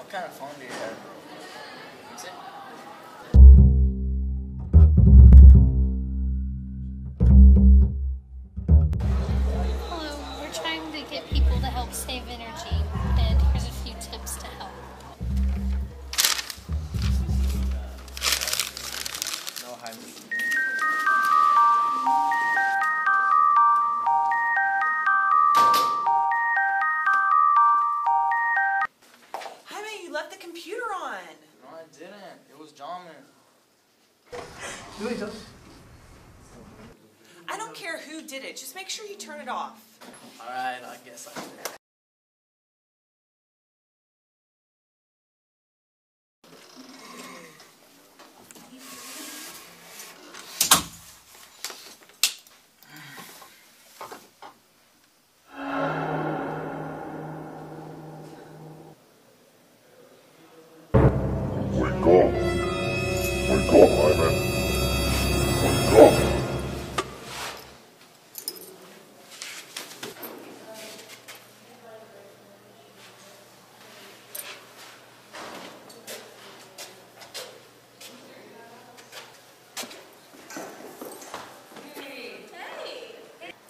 What kind of phone do you have? Is it? Hello, we're trying to get people to help save energy, and here's a few tips to help. No, Jaime. Jaime, you left the computer on. No, I didn't. It was jamming. I don't care who did it. Just make sure you turn it off. Alright, I guess I did. Wake up, Jaime. Wake up.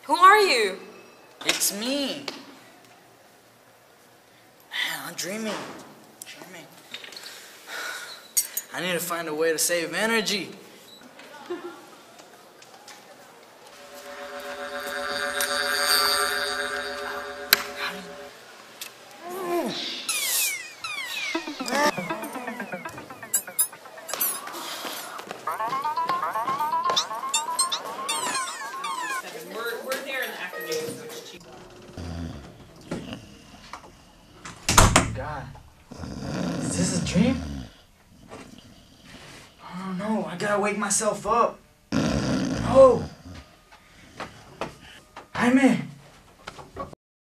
Who are you? It's me. Man, I'm dreaming. I need to find a way to save energy. We're there in the afternoon, so it's cheap. God, is this a dream? Oh no, I gotta wake myself up. No! Jaime!